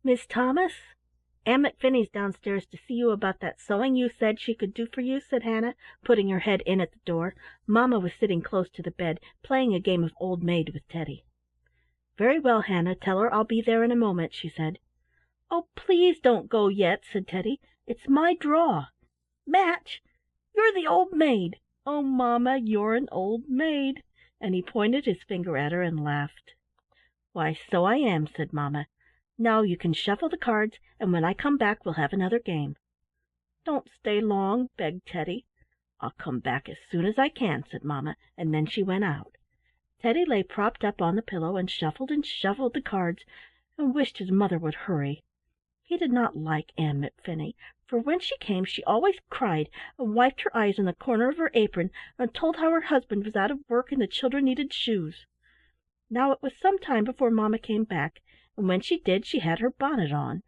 "Miss Thomas, Emmett Finney's downstairs to see you about that sewing you said she could do for you," said Hannah, putting her head in at the door. Mamma was sitting close to the bed, playing a game of Old Maid with Teddy. "Very well, Hannah, tell her I'll be there in a moment," she said. "Oh, please don't go yet," said Teddy. "It's my draw. Match, you're the Old Maid. Oh, mamma, you're an old maid," and he pointed his finger at her and laughed. "Why, so I am," said mamma. "Now you can shuffle the cards, and when I come back we'll have another game." "Don't stay long," begged Teddy. "I'll come back as soon as I can," said mamma, and then she went out. Teddy lay propped up on the pillow and shuffled the cards, and wished his mother would hurry. He did not like Emmett Finney, for when she came she always cried and wiped her eyes on the corner of her apron and told how her husband was out of work and the children needed shoes. Now it was some time before mamma came back, and when she did she had her bonnet on.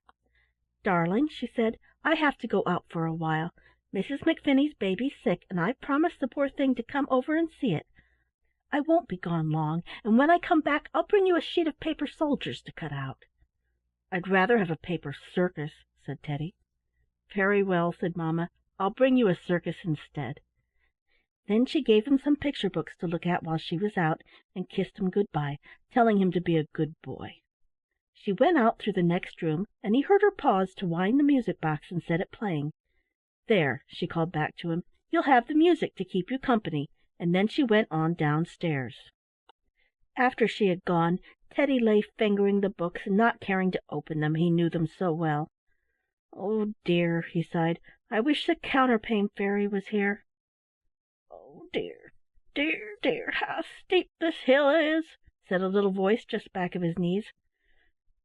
"Darling," she said, "I have to go out for a while. Mrs. McFinney's baby's sick, and I've promised the poor thing to come over and see it. I won't be gone long, and when I come back I'll bring you a sheet of paper soldiers to cut out." "I'd rather have a paper circus," said Teddy. "Very well," said mamma. "I'll bring you a circus instead." Then she gave him some picture books to look at while she was out, and kissed him good-bye, telling him to be a good boy. She went out through the next room, and he heard her pause to wind the music box and set it playing. "There," she called back to him, "you'll have the music to keep you company," and then she went on downstairs. After she had gone, Teddy lay fingering the books and not caring to open them, he knew them so well. "Oh dear," he sighed, "I wish the Counterpane Fairy was here." "Oh dear, dear, dear, how steep this hill is," said a little voice just back of his knees.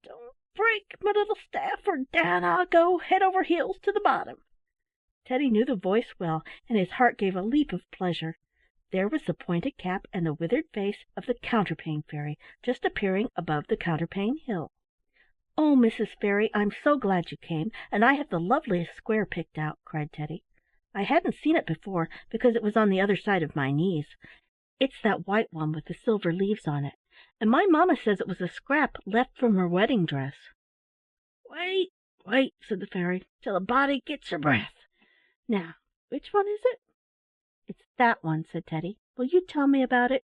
"Don't break my little staff, or down I'll go head over heels to the bottom." Teddy knew the voice well, and his heart gave a leap of pleasure. There was the pointed cap and the withered face of the Counterpane Fairy just appearing above the Counterpane Hill. "Oh, Mrs. Fairy, I'm so glad you came, and I have the loveliest square picked out," cried Teddy. "I hadn't seen it before, because it was on the other side of my knees. It's that white one with the silver leaves on it, and my mamma says it was a scrap left from her wedding dress." "Wait, wait," said the fairy, "till a body gets her breath. Now, which one is it?" "It's that one," said Teddy. "Will you tell me about it?"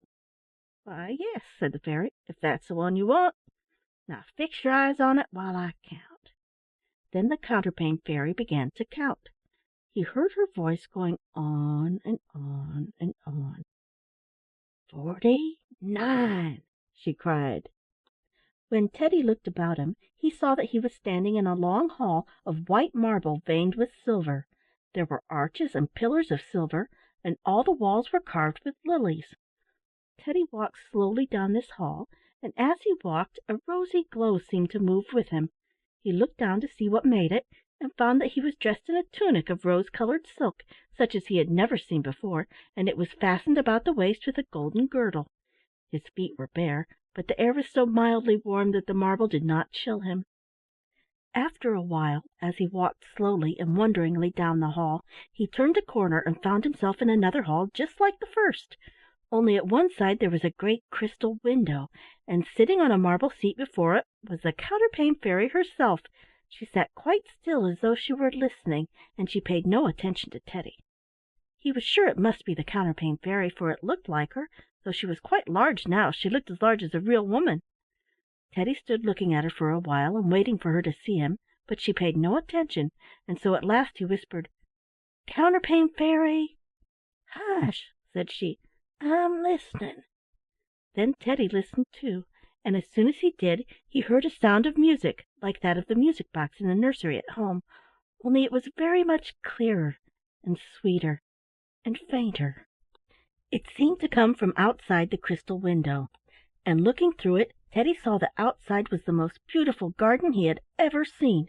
"Why, yes," said the fairy, "if that's the one you want. Now fix your eyes on it while I count." Then the Counterpane Fairy began to count. He heard her voice going on and on and on. "49!" she cried. When Teddy looked about him, he saw that he was standing in a long hall of white marble veined with silver. There were arches and pillars of silver, and all the walls were carved with lilies. Teddy walked slowly down this hall, and as he walked a rosy glow seemed to move with him. He looked down to see what made it, and found that he was dressed in a tunic of rose-colored silk, such as he had never seen before, and it was fastened about the waist with a golden girdle. His feet were bare, but the air was so mildly warm that the marble did not chill him. After a while, as he walked slowly and wonderingly down the hall, he turned a corner and found himself in another hall just like the first. Only at one side there was a great crystal window, and sitting on a marble seat before it was the Counterpane Fairy herself. She sat quite still as though she were listening, and she paid no attention to Teddy. He was sure it must be the Counterpane Fairy, for it looked like her, though she was quite large now. She looked as large as a real woman. Teddy stood looking at her for a while and waiting for her to see him, but she paid no attention, and so at last he whispered, "Counterpane Fairy." "Hush," said she, "I'm listening." Then Teddy listened too, and as soon as he did he heard a sound of music like that of the music box in the nursery at home, only it was very much clearer and sweeter and fainter. It seemed to come from outside the crystal window, and looking through it Teddy saw that outside was the most beautiful garden he had ever seen.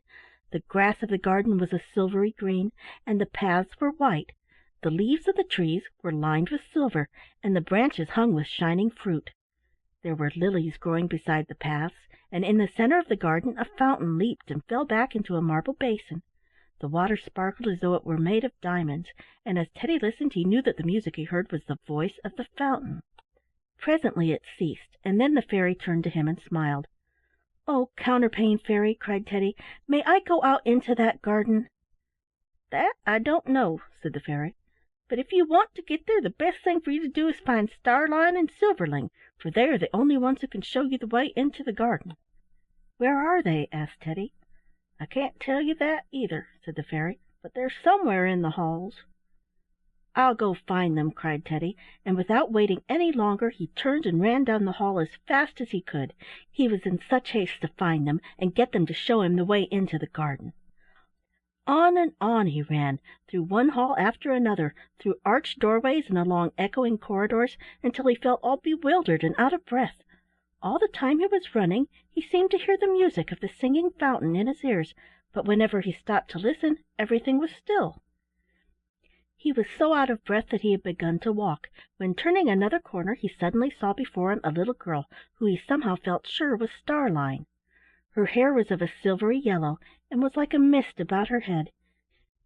The grass of the garden was a silvery green, and the paths were white. The leaves of the trees were lined with silver, and the branches hung with shining fruit. There were lilies growing beside the paths, and in the center of the garden a fountain leaped and fell back into a marble basin. The water sparkled as though it were made of diamonds, and as Teddy listened he knew that the music he heard was the voice of the fountain. Presently it ceased, and then the fairy turned to him and smiled. "Oh, Counterpane Fairy," cried Teddy, "may I go out into that garden?" "That I don't know," said the fairy, "but if you want to get there the best thing for you to do is find Starlein and Silverling, for they are the only ones who can show you the way into the garden." "Where are they?" asked Teddy. "I can't tell you that either," said the fairy, "but they're somewhere in the halls." "I'll go find them," cried Teddy, and without waiting any longer he turned and ran down the hall as fast as he could. He was in such haste to find them and get them to show him the way into the garden. On and on he ran, through one hall after another, through arched doorways and along echoing corridors, until he felt all bewildered and out of breath. All the time he was running he seemed to hear the music of the singing fountain in his ears, but whenever he stopped to listen everything was still. He was so out of breath that he had begun to walk, when turning another corner he suddenly saw before him a little girl who he somehow felt sure was Starlein. Her hair was of a silvery yellow, and was like a mist about her head.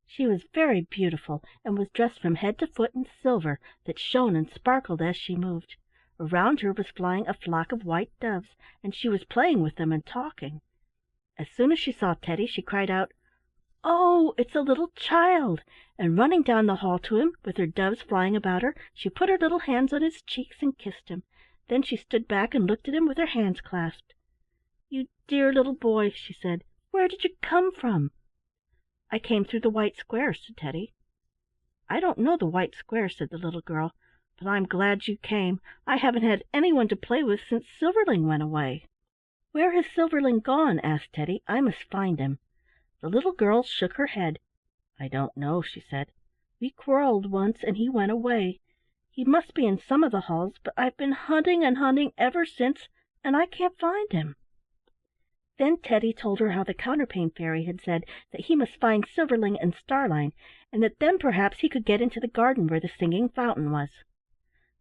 She was very beautiful, and was dressed from head to foot in silver that shone and sparkled as she moved. Around her was flying a flock of white doves, and she was playing with them and talking. As soon as she saw Teddy she cried out, "Oh, it's a little child!" and running down the hall to him, with her doves flying about her, she put her little hands on his cheeks and kissed him. Then she stood back and looked at him with her hands clasped. "You dear little boy," she said, "where did you come from?" "I came through the White Square," said Teddy. "I don't know the White Square," said the little girl, "but I'm glad you came. I haven't had anyone to play with since Silverling went away." "Where has Silverling gone?" asked Teddy. "I must find him." The little girl shook her head. "I don't know," she said. "We quarrelled once and he went away. He must be in some of the halls, but I've been hunting and hunting ever since, and I can't find him." Then Teddy told her how the Counterpane Fairy had said that he must find Silverling and Starlein, and that then perhaps he could get into the garden where the singing fountain was.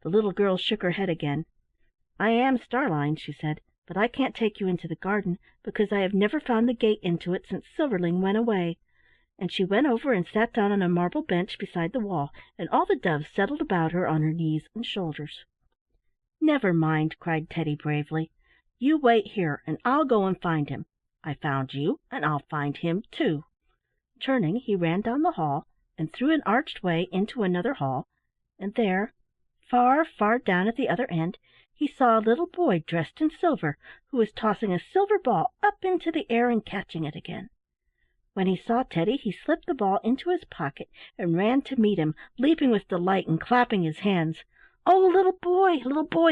The little girl shook her head again. "I am Starlein," she said, "but I can't take you into the garden, because I have never found the gate into it since Silverling went away." And she went over and sat down on a marble bench beside the wall, and all the doves settled about her on her knees and shoulders. "Never mind," cried Teddy bravely. "You wait here, and I'll go and find him. I found you, and I'll find him too." Turning, he ran down the hall, and through an arched way into another hall, and there, far, far down at the other end, he saw a little boy dressed in silver, who was tossing a silver ball up into the air and catching it again. When he saw Teddy he slipped the ball into his pocket and ran to meet him, leaping with delight and clapping his hands. "Oh, little boy!"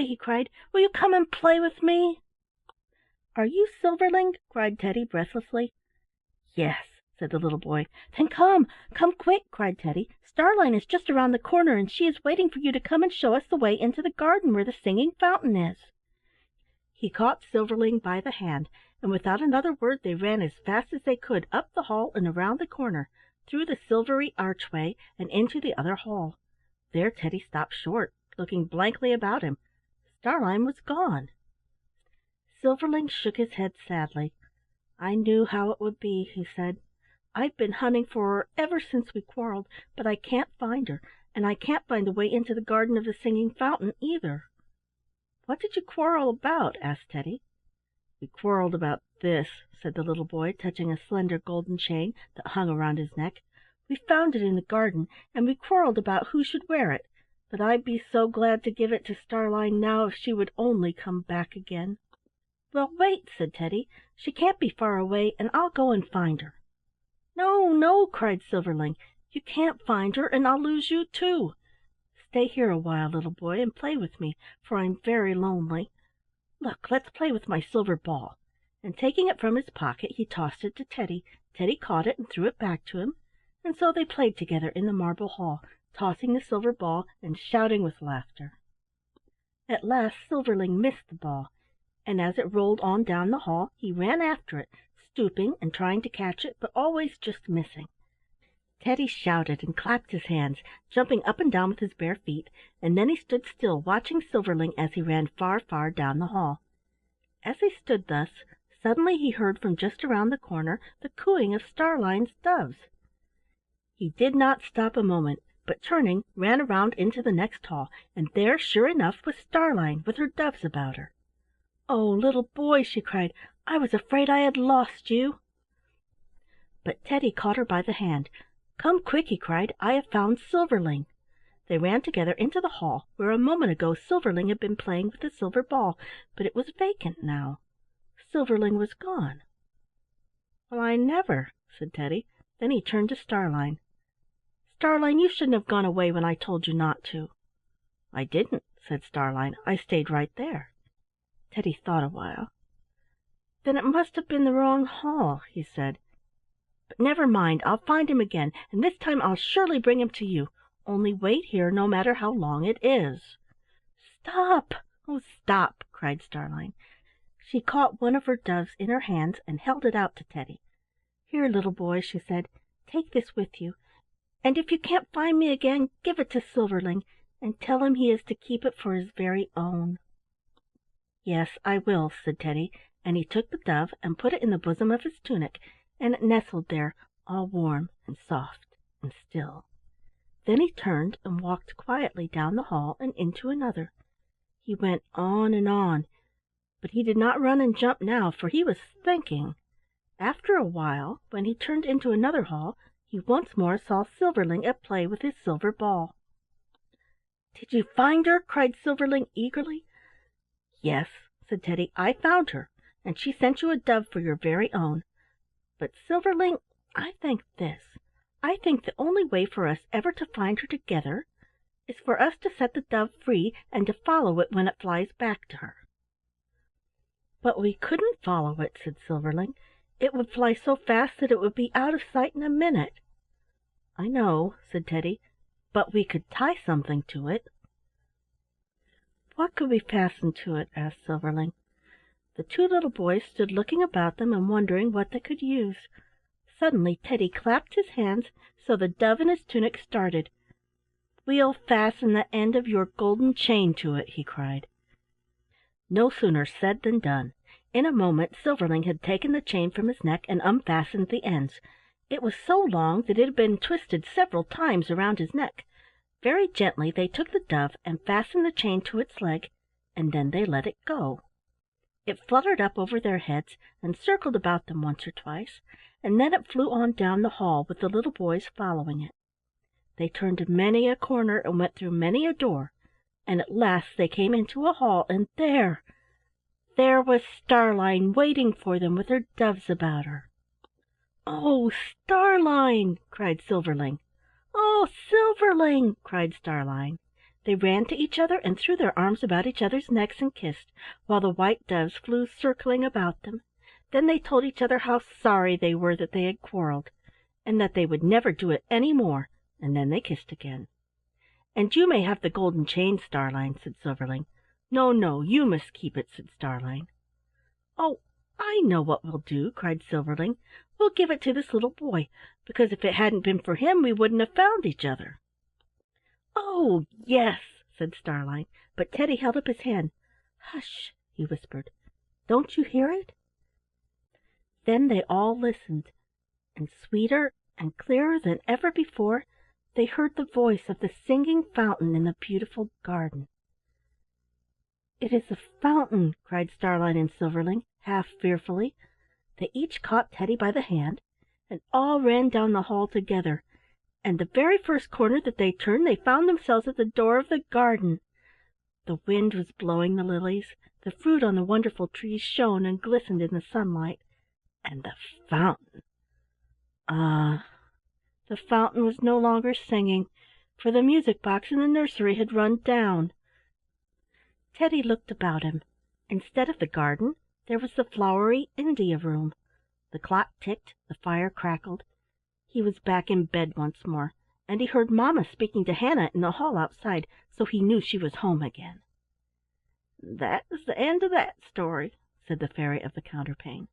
he cried, "will you come and play with me?" "Are you Silverling?" cried Teddy breathlessly. "Yes," said the little boy. "Then come, come quick!" cried Teddy. "Starlein is just around the corner, and she is waiting for you to come and show us the way into the garden where the singing fountain is." He caught Silverling by the hand, and without another word they ran as fast as they could up the hall and around the corner, through the silvery archway and into the other hall. There Teddy stopped short, looking blankly about him. Starlein was gone. Silverling shook his head sadly. "I knew how it would be," he said. "I've been hunting for her ever since we quarrelled, but I can't find her, and I can't find the way into the garden of the singing fountain either." "What did you quarrel about?" asked Teddy. "We quarrelled about this," said the little boy, touching a slender golden chain that hung around his neck. "We found it in the garden, and we quarrelled about who should wear it, but I'd be so glad to give it to Starlein now if she would only come back again." "Well, wait," said Teddy. "She can't be far away, and I'll go and find her." "No, no!" cried Silverling. "You can't find her, and I'll lose you too. Stay here a while, little boy, and play with me, for I'm very lonely. Look, let's play with my silver ball." And taking it from his pocket he tossed it to Teddy. Teddy caught it and threw it back to him, and so they played together in the marble hall, tossing the silver ball and shouting with laughter. At last Silverling missed the ball, and as it rolled on down the hall he ran after it, stooping and trying to catch it, but always just missing. Teddy shouted and clapped his hands, jumping up and down with his bare feet, and then he stood still watching Silverling as he ran far, far down the hall. As he stood thus, suddenly he heard from just around the corner the cooing of Starlein's doves. He did not stop a moment, but turning, ran around into the next hall, and there, sure enough, was Starlein with her doves about her. "Oh, little boy!" she cried. I was afraid I had lost you." But Teddy caught her by the hand. "Come quick," he cried. "I have found Silverling." They ran together into the hall, where a moment ago Silverling had been playing with the silver ball, but it was vacant now. Silverling was gone. "Well, I never!" said Teddy. Then he turned to Starlein. "Starlein, you shouldn't have gone away when I told you not to." "I didn't," said Starlein. "I stayed right there." Teddy thought a while. "Then it must have been the wrong hall," he said. "But never mind, I'll find him again, and this time I'll surely bring him to you. Only wait here, no matter how long it is." "Stop! Oh, stop!" cried Starlein. She caught one of her doves in her hands and held it out to Teddy. "Here, little boy," she said, "take this with you, and if you can't find me again, give it to Silverling, and tell him he is to keep it for his very own." "Yes, I will," said Teddy, and he took the dove and put it in the bosom of his tunic, and it nestled there, all warm and soft and still. Then he turned and walked quietly down the hall and into another. He went on and on, but he did not run and jump now, for he was thinking. After a while, when he turned into another hall, he once more saw Silverling at play with his silver ball. "Did you find her?" cried Silverling eagerly. "Yes," said Teddy, "I found her, and she sent you a dove for your very own. But, Silverling, I think this. I think the only way for us ever to find her together is for us to set the dove free and to follow it when it flies back to her." "But we couldn't follow it," said Silverling. "It would fly so fast that it would be out of sight in a minute." "I know," said Teddy, "but we could tie something to it." "What could we fasten to it?" asked Silverling. The two little boys stood looking about them and wondering what they could use. Suddenly Teddy clapped his hands so the dove in his tunic started. "We'll fasten the end of your golden chain to it," he cried. No sooner said than done. In a moment Silverling had taken the chain from his neck and unfastened the ends. It was so long that it had been twisted several times around his neck. Very gently they took the dove and fastened the chain to its leg, and then they let it go. It fluttered up over their heads and circled about them once or twice, and then it flew on down the hall with the little boys following it. They turned many a corner and went through many a door, and at last they came into a hall, and there was Starlein waiting for them with her doves about her. "Oh, Starlein!" cried Silverling. "Oh, Silverling!" cried Starlein. They ran to each other and threw their arms about each other's necks and kissed, while the white doves flew circling about them. Then they told each other how sorry they were that they had quarrelled, and that they would never do it any more, and then they kissed again. "And you may have the golden chain, Starlein," said Silverling. "No, no, you must keep it," said Starlein. "Oh, I know what we'll do," cried Silverling. "We'll give it to this little boy, because if it hadn't been for him we wouldn't have found each other." "Oh, yes," said Starlein, but Teddy held up his hand. "Hush!" he whispered. "Don't you hear it?" Then they all listened, and sweeter and clearer than ever before they heard the voice of the singing fountain in the beautiful garden. "It is the fountain!" cried Starlein and Silverling, half fearfully. They each caught Teddy by the hand, and all ran down the hall together, and the very first corner that they turned they found themselves at the door of the garden. The wind was blowing the lilies, the fruit on the wonderful trees shone and glistened in the sunlight, and the fountain— ah! The fountain was no longer singing, for the music box in the nursery had run down. Teddy looked about him. Instead of the garden, there was the flowery India room. The clock ticked, the fire crackled. He was back in bed once more, and he heard mamma speaking to Hannah in the hall outside, so he knew she was home again. "That is the end of that story," said the fairy of the counterpane.